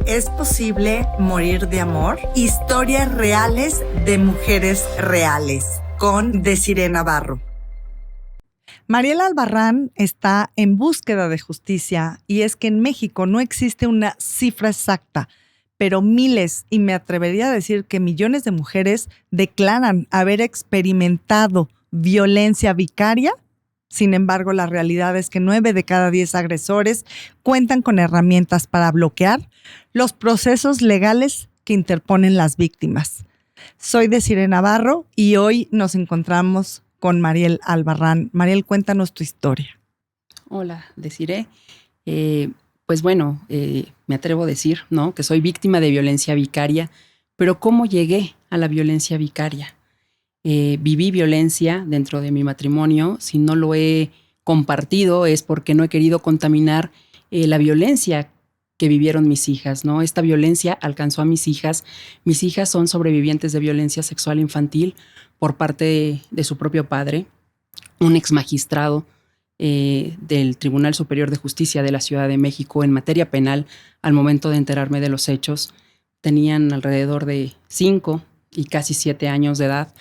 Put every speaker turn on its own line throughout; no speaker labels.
¿Es posible morir de amor? Historias reales de mujeres reales, con Desiree Navarro. Mariela Albarrán está en búsqueda de justicia, y es que en México no existe una cifra exacta, pero miles, y me atrevería a decir que millones de mujeres declaran haber experimentado violencia vicaria. Sin embargo, la realidad es que 9 de cada 10 agresores cuentan con herramientas para bloquear los procesos legales que interponen las víctimas. Soy Desiree Navarro y hoy nos encontramos con Mariel Albarrán. Mariel, cuéntanos tu historia.
Hola, Desiree. Pues bueno, me atrevo a decir, ¿no?, que soy víctima de violencia vicaria, pero ¿cómo llegué a la violencia vicaria? Viví violencia dentro de mi matrimonio. Si no lo he compartido es porque no he querido contaminar la violencia que vivieron mis hijas, ¿no? Esta violencia alcanzó a mis hijas. Mis hijas son sobrevivientes de violencia sexual infantil por parte de su propio padre, un ex magistrado del Tribunal Superior de Justicia de la Ciudad de México en materia penal. Al momento de enterarme de los hechos, tenían alrededor de 5 y casi 7 años de edad.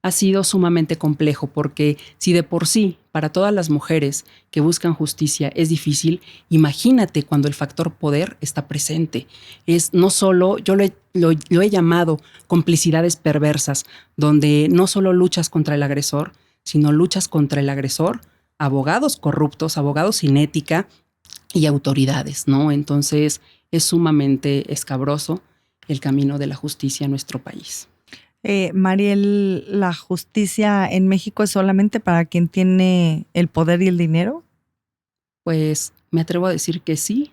Ha sido sumamente complejo porque si de por sí para todas las mujeres que buscan justicia es difícil, imagínate cuando el factor poder está presente. Es no solo, yo lo he llamado complicidades perversas, donde no solo luchas contra el agresor, sino luchas contra el agresor, abogados corruptos, abogados sin ética y autoridades, ¿no? Entonces es sumamente escabroso el camino de la justicia en nuestro país.
Mariel, ¿la justicia en México es solamente para quien tiene el poder y el dinero?
Pues me atrevo a decir que sí,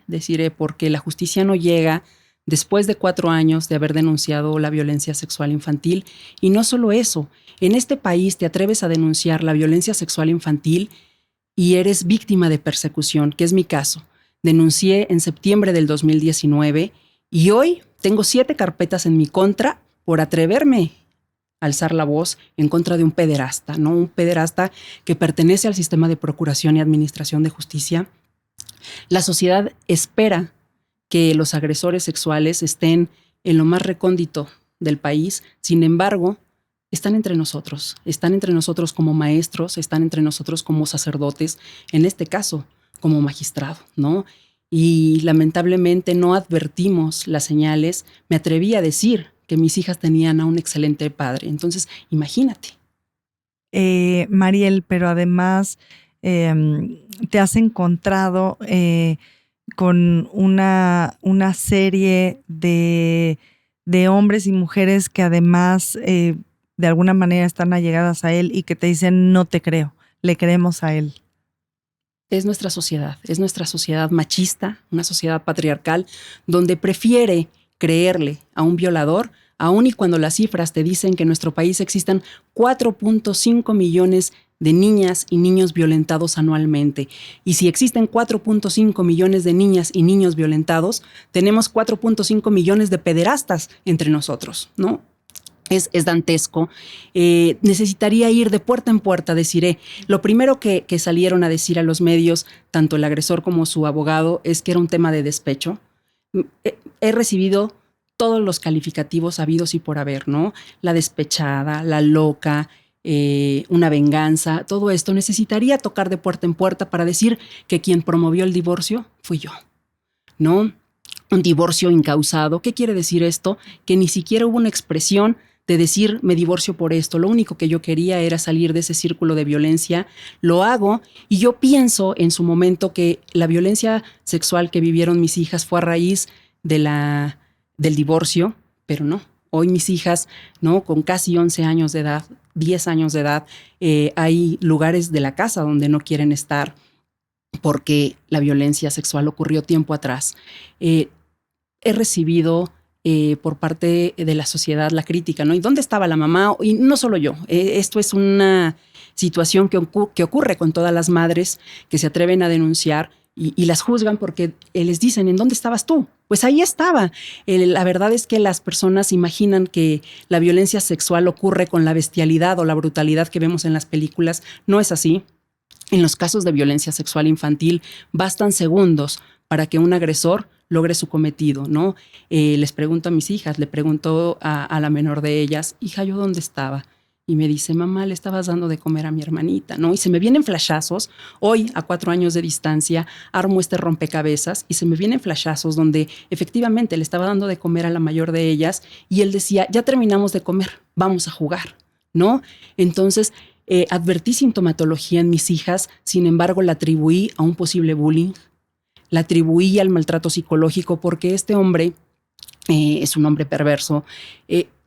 porque la justicia no llega después de 4 años de haber denunciado la violencia sexual infantil. Y no solo eso, en este país te atreves a denunciar la violencia sexual infantil y eres víctima de persecución, que es mi caso. Denuncié en septiembre del 2019 y hoy tengo 7 carpetas en mi contra por atreverme a alzar la voz en contra de un pederasta, ¿no? Un pederasta que pertenece al sistema de procuración y administración de justicia. La sociedad espera que los agresores sexuales estén en lo más recóndito del país. Sin embargo, están entre nosotros como maestros, están entre nosotros como sacerdotes, en este caso como magistrado, ¿no? Y lamentablemente no advertimos las señales. Me atreví a decir que mis hijas tenían a un excelente padre. Entonces, imagínate.
Mariel, pero además te has encontrado con una serie de hombres y mujeres que además de alguna manera están allegadas a él y que te dicen, no te creo, le creemos a él.
Es nuestra sociedad machista, una sociedad patriarcal, donde prefiere creerle a un violador, aun y cuando las cifras te dicen que en nuestro país existen 4.5 millones de niñas y niños violentados anualmente. Y si existen 4.5 millones de niñas y niños violentados, tenemos 4.5 millones de pederastas entre nosotros, ¿no? Es dantesco. Necesitaría ir de puerta en puerta, Desiree. Lo primero que salieron a decir a los medios, tanto el agresor como su abogado, es que era un tema de despecho. He recibido todos los calificativos habidos y por haber, ¿no? La despechada, la loca, una venganza, todo esto. Necesitaría tocar de puerta en puerta para decir que quien promovió el divorcio fui yo, ¿no? Un divorcio incausado. ¿Qué quiere decir esto? Que ni siquiera hubo una expresión de decir me divorcio por esto. Lo único que yo quería era salir de ese círculo de violencia. Lo hago y yo pienso en su momento que la violencia sexual que vivieron mis hijas fue a raíz del divorcio, pero no. Hoy mis hijas, ¿no?, con casi 11 años de edad, 10 años de edad, hay lugares de la casa donde no quieren estar porque la violencia sexual ocurrió tiempo atrás. He recibido por parte de la sociedad la crítica, ¿no? ¿Y dónde estaba la mamá? Y no solo yo. Esto es una situación que ocurre con todas las madres que se atreven a denunciar y las juzgan porque les dicen, ¿en dónde estabas tú? Pues ahí estaba. La verdad es que las personas imaginan que la violencia sexual ocurre con la bestialidad o la brutalidad que vemos en las películas. No es así. En los casos de violencia sexual infantil bastan segundos para que un agresor logre su cometido, ¿no? Les pregunto a mis hijas, le pregunto a la menor de ellas, hija, ¿yo dónde estaba? Y me dice, mamá, le estabas dando de comer a mi hermanita, ¿no? Y se me vienen flashazos. Hoy, a 4 años de distancia, armo este rompecabezas y se me vienen flashazos donde efectivamente le estaba dando de comer a la mayor de ellas y él decía, ya terminamos de comer, vamos a jugar, ¿no? Entonces, advertí sintomatología en mis hijas, sin embargo, la atribuí a un posible bullying, la atribuí al maltrato psicológico porque este hombre es un hombre perverso,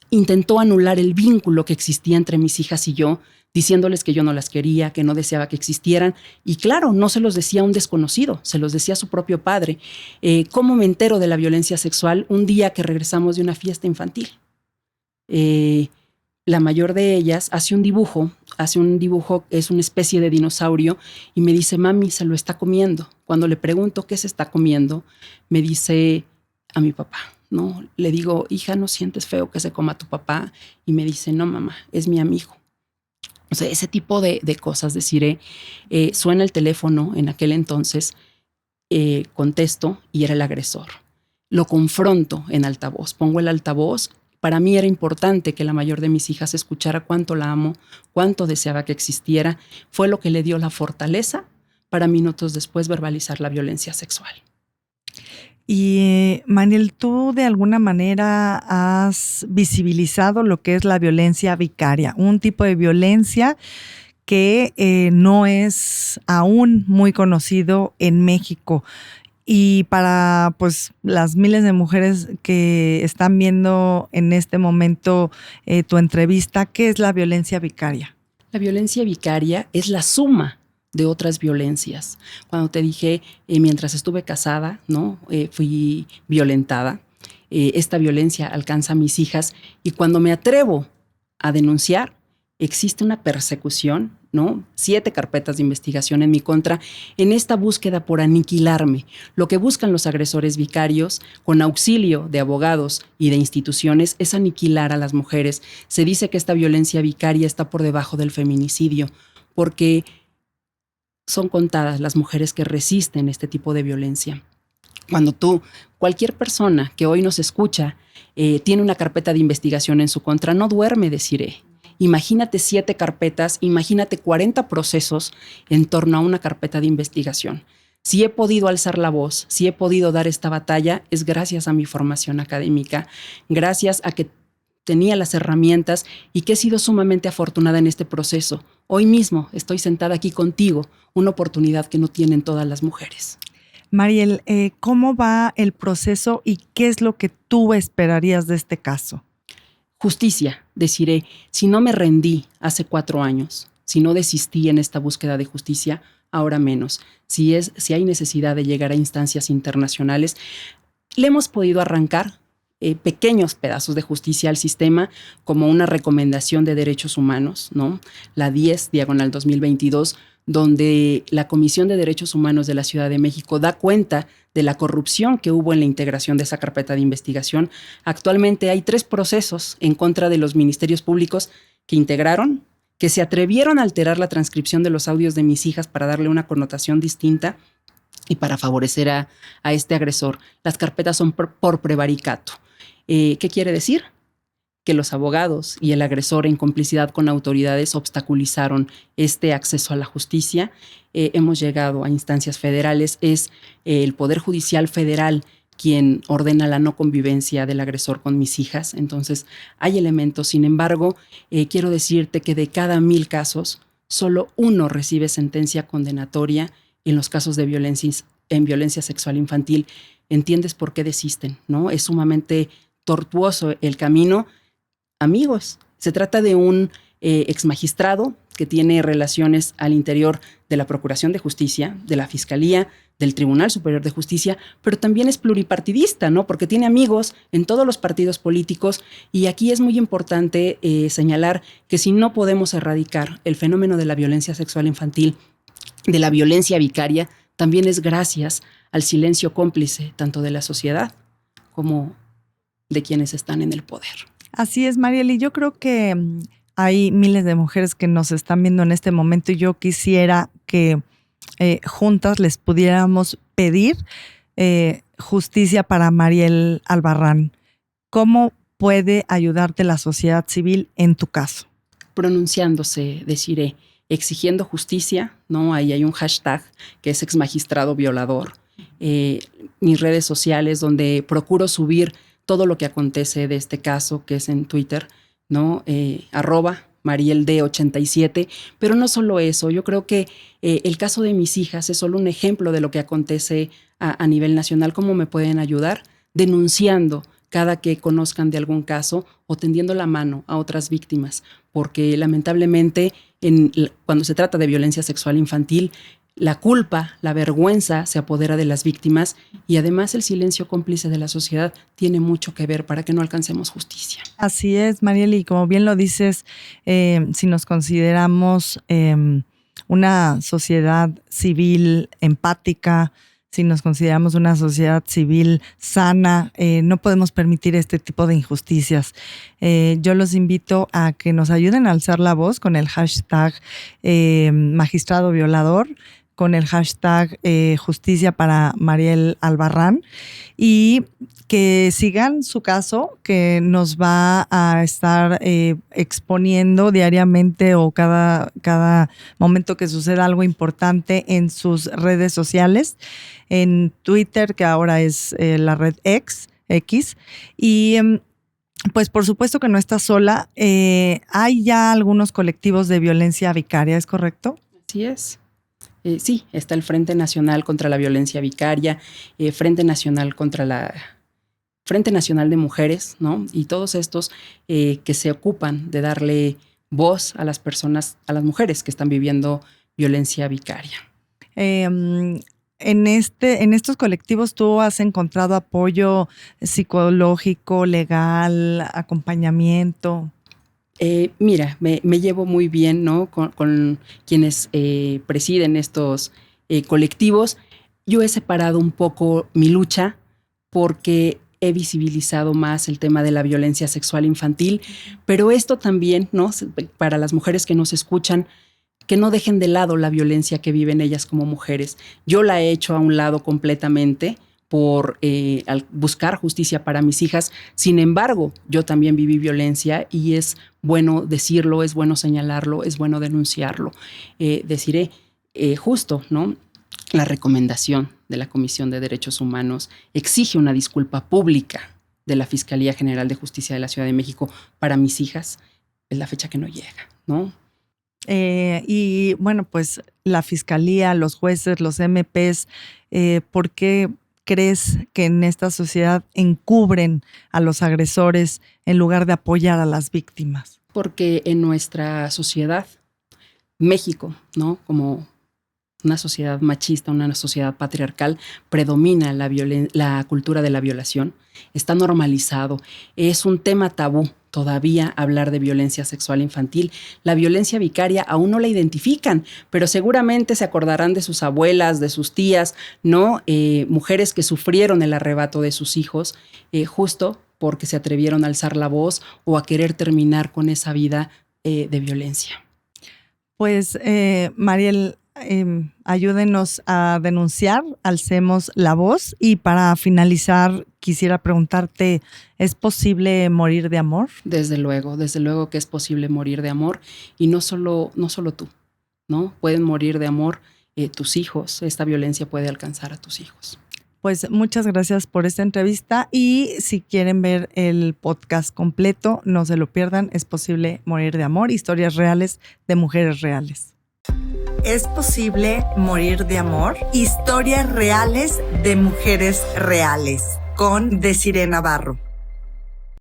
intentó anular el vínculo que existía entre mis hijas y yo, diciéndoles que yo no las quería, que no deseaba que existieran. Y claro, no se los decía a un desconocido, se los decía a su propio padre. ¿Cómo me entero de la violencia sexual? Un día que regresamos de una fiesta infantil. La mayor de ellas hace un dibujo, es una especie de dinosaurio, y me dice, mami, se lo está comiendo. Cuando le pregunto qué se está comiendo, me dice, a mi papá. ¿No? Le digo, hija, ¿no sientes feo que se coma a tu papá? Y me dice, no, mamá, es mi amigo. O sea, ese tipo de cosas, deciré, suena el teléfono en aquel entonces, contesto y era el agresor. Lo confronto en altavoz, pongo el altavoz. Para mí era importante que la mayor de mis hijas escuchara cuánto la amo, cuánto deseaba que existiera. Fue lo que le dio la fortaleza para minutos después verbalizar la violencia sexual.
Y Mariel, ¿tú de alguna manera has visibilizado lo que es la violencia vicaria? Un tipo de violencia que no es aún muy conocido en México. Y para pues las miles de mujeres que están viendo en este momento tu entrevista, ¿qué es la violencia vicaria?
La violencia vicaria es la suma de otras violencias. Cuando te dije, mientras estuve casada, ¿no? Fui violentada. Esta violencia alcanza a mis hijas y cuando me atrevo a denunciar, existe una persecución, ¿no? 7 carpetas de investigación en mi contra en esta búsqueda por aniquilarme. Lo que buscan los agresores vicarios, con auxilio de abogados y de instituciones, es aniquilar a las mujeres. Se dice que esta violencia vicaria está por debajo del feminicidio, porque son contadas las mujeres que resisten este tipo de violencia. Cuando cualquier persona que hoy nos escucha, tiene una carpeta de investigación en su contra, no duerme, deciré. Imagínate 7 carpetas, imagínate 40 procesos en torno a una carpeta de investigación. Si he podido alzar la voz, si he podido dar esta batalla, es gracias a mi formación académica, gracias a que tenía las herramientas y que he sido sumamente afortunada en este proceso. Hoy mismo estoy sentada aquí contigo, una oportunidad que no tienen todas las mujeres.
Mariel, ¿cómo va el proceso y qué es lo que tú esperarías de este caso?
Justicia, deciré, si no me rendí hace 4 años, si no desistí en esta búsqueda de justicia, ahora menos. Si hay necesidad de llegar a instancias internacionales, le hemos podido arrancar pequeños pedazos de justicia al sistema, como una recomendación de derechos humanos, ¿no? La 10/2022, donde la Comisión de Derechos Humanos de la Ciudad de México da cuenta de la corrupción que hubo en la integración de esa carpeta de investigación. Actualmente hay 3 procesos en contra de los ministerios públicos que integraron, que se atrevieron a alterar la transcripción de los audios de mis hijas para darle una connotación distinta y para favorecer a este agresor. Las carpetas son por prevaricato. ¿Qué quiere decir? Que los abogados y el agresor, en complicidad con autoridades, obstaculizaron este acceso a la justicia. Hemos llegado a instancias federales. Es el Poder Judicial Federal quien ordena la no convivencia del agresor con mis hijas. Entonces, hay elementos. Sin embargo, quiero decirte que de cada 1000 casos, solo 1 recibe sentencia condenatoria en los casos de violencia sexual infantil. ¿Entiendes por qué desisten? ¿No? Es sumamente tortuoso el camino. Amigos, se trata de un exmagistrado que tiene relaciones al interior de la Procuración de Justicia, de la Fiscalía, del Tribunal Superior de Justicia, pero también es pluripartidista, ¿no? Porque tiene amigos en todos los partidos políticos y aquí es muy importante señalar que si no podemos erradicar el fenómeno de la violencia sexual infantil, de la violencia vicaria, también es gracias al silencio cómplice tanto de la sociedad como de quienes están en el poder.
Así es, Mariel, y yo creo que hay miles de mujeres que nos están viendo en este momento y yo quisiera que juntas les pudiéramos pedir Justicia para Mariel Albarrán. ¿Cómo puede ayudarte la sociedad civil en tu caso?
Pronunciándose, Desiree, exigiendo justicia, ¿no? Ahí hay un hashtag que es exmagistrado violador. Mis redes sociales donde procuro subir todo lo que acontece de este caso, que es en Twitter, ¿no? @marield87, pero no solo eso, yo creo que el caso de mis hijas es solo un ejemplo de lo que acontece a nivel nacional. ¿Cómo me pueden ayudar? Denunciando cada que conozcan de algún caso o tendiendo la mano a otras víctimas, porque lamentablemente cuando se trata de violencia sexual infantil, la culpa, la vergüenza se apodera de las víctimas y además el silencio cómplice de la sociedad tiene mucho que ver para que no alcancemos justicia.
Así es, Mariel, y como bien lo dices, si nos consideramos una sociedad civil empática, si nos consideramos una sociedad civil sana, no podemos permitir este tipo de injusticias. Yo los invito a que nos ayuden a alzar la voz con el hashtag magistrado violador, con el hashtag Justicia para Mariel Albarrán, y que sigan su caso, que nos va a estar exponiendo diariamente o cada momento que suceda algo importante en sus redes sociales, en Twitter, que ahora es la red X, y pues por supuesto que no está sola. Hay ya algunos colectivos de violencia vicaria, ¿es correcto?
Así es. Sí, está el Frente Nacional contra la Violencia Vicaria, Frente Nacional de Mujeres, ¿no? Y todos estos que se ocupan de darle voz a las personas, a las mujeres que están viviendo violencia vicaria.
En estos colectivos, ¿tú has encontrado apoyo psicológico, legal, acompañamiento?
Mira, me llevo muy bien, ¿no? con quienes presiden estos colectivos. Yo he separado un poco mi lucha porque he visibilizado más el tema de la violencia sexual infantil, pero esto también, ¿no? Para las mujeres que nos escuchan, que no dejen de lado la violencia que viven ellas como mujeres. Yo la he hecho a un lado completamente por al buscar justicia para mis hijas. Sin embargo, yo también viví violencia y es bueno decirlo, es bueno señalarlo, es bueno denunciarlo. Deciré justo, ¿no? La recomendación de la Comisión de Derechos Humanos exige una disculpa pública de la Fiscalía General de Justicia de la Ciudad de México para mis hijas. Es la fecha que no llega, ¿no?
Y bueno, pues la Fiscalía, los jueces, los MPs, ¿por qué crees que en esta sociedad encubren a los agresores en lugar de apoyar a las víctimas?
Porque en nuestra sociedad, México, ¿no? Como una sociedad machista, una sociedad patriarcal, predomina la cultura de la violación. Está normalizado. Es un tema tabú todavía hablar de violencia sexual infantil. La violencia vicaria aún no la identifican, pero seguramente se acordarán de sus abuelas, de sus tías, ¿no? Mujeres que sufrieron el arrebato de sus hijos justo porque se atrevieron a alzar la voz o a querer terminar con esa vida de violencia.
Pues, Mariel, ayúdenos a denunciar, alcemos la voz. Y para finalizar, quisiera preguntarte, ¿es posible morir de amor?
Desde luego que es posible morir de amor, y no solo tú, ¿no? Pueden morir de amor tus hijos. Esta violencia puede alcanzar a tus hijos.
Pues muchas gracias por esta entrevista, y si quieren ver el podcast completo, no se lo pierdan. Es posible morir de amor, historias reales de mujeres reales. ¿Es posible morir de amor? Historias reales de mujeres reales, con Desiree Navarro.